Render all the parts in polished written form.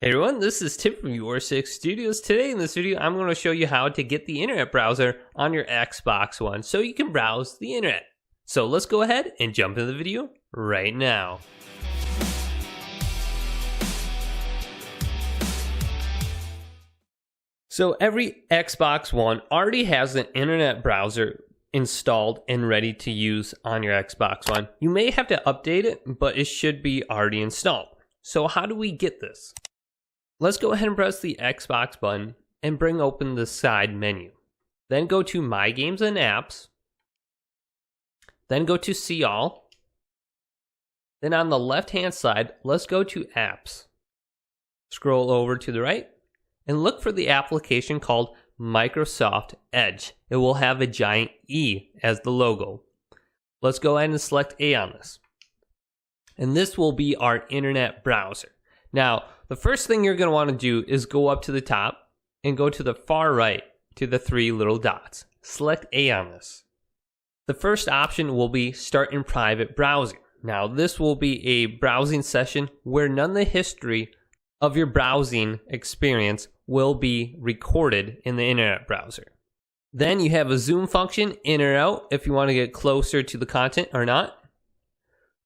Hey everyone, this is Tim from YourSixStudios. Today in this video, I'm going to show you how to get the internet browser on your Xbox One so you can browse the internet. So let's go ahead and jump into the video right now. So every Xbox One already has an internet browser installed and ready to use on your Xbox One. You may have to update it, but it should be already installed. So how do we get this? Let's go ahead and press the Xbox button and bring open the side menu. Then go to My Games and Apps. Then go to See All. Then on the left-hand side, let's go to Apps. Scroll over to the right and look for the application called Microsoft Edge. It will have a giant E as the logo. Let's go ahead and select A on this. And this will be our internet browser. Now, the first thing you're going to want to do is go up to the top and go to the far right to the three little dots. Select A on this. The first option will be Start in Private Browsing. Now, this will be a browsing session where none of the history of your browsing experience will be recorded in the internet browser. Then you have a zoom function in or out if you want to get closer to the content or not.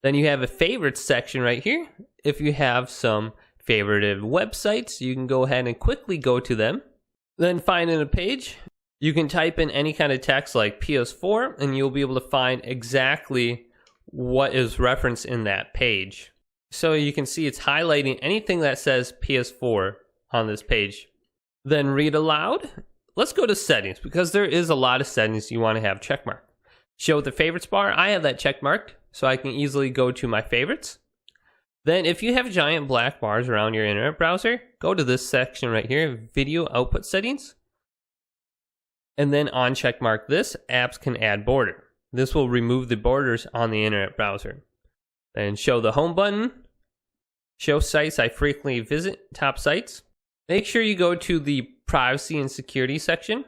Then you have a favorites section right here. If you have some favorited websites, you can go ahead and quickly go to them. Then find in a page. You can type in any kind of text like PS4 and you'll be able to find exactly what is referenced in that page. So you can see it's highlighting anything that says PS4 on this page. Then read aloud. Let's go to settings because there is a lot of settings you want to have checkmarked. Show the favorites bar. I have that checkmarked so I can easily go to my favorites. Then if you have giant black bars around your internet browser, go to this section right here, Video Output Settings. And then on checkmark this, Apps can add border. This will remove the borders on the internet browser. Then show the home button. Show sites I frequently visit, top sites. Make sure you go to the Privacy and Security section.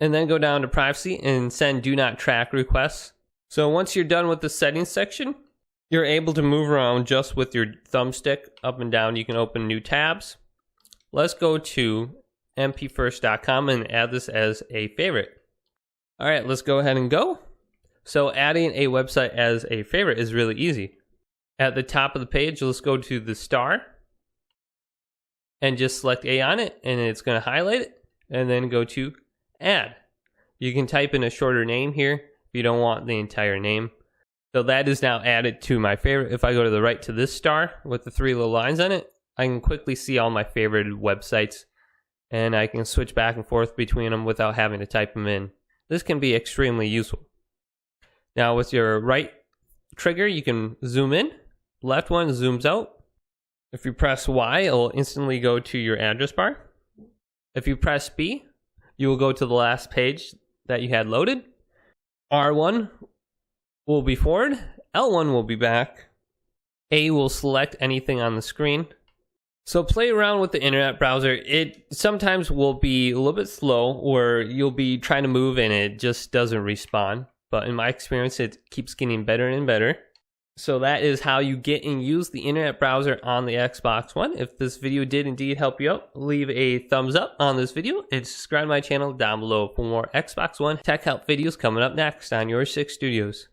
And then go down to Privacy and send Do Not Track requests. So once you're done with the settings section, you're able to move around just with your thumbstick up and down. You can open new tabs. Let's go to mpfirst.com and add this as a favorite. All right, let's go ahead and go. So adding a website as a favorite is really easy. At the top of the page, let's go to the star and just select A on it, and it's going to highlight it, and then go to add. You can type in a shorter name here if you don't want the entire name. So that is now added to my favorite. If I go to the right to this star with the three little lines on it, I can quickly see all my favorite websites and I can switch back and forth between them without having to type them in. This can be extremely useful. Now with your right trigger, you can zoom in. Left one zooms out. If you press Y, it will instantly go to your address bar. If you press B, you will go to the last page that you had loaded. R1 will be forward, L1 will be back, A will select anything on the screen. So play around with the internet browser. It sometimes will be a little bit slow or you'll be trying to move and it just doesn't respond. But in my experience, it keeps getting better and better. So that is how you get and use the internet browser on the Xbox One. If this video did indeed help you out, leave a thumbs up on this video and subscribe to my channel down below for more Xbox One tech help videos coming up next on YourSixStudios.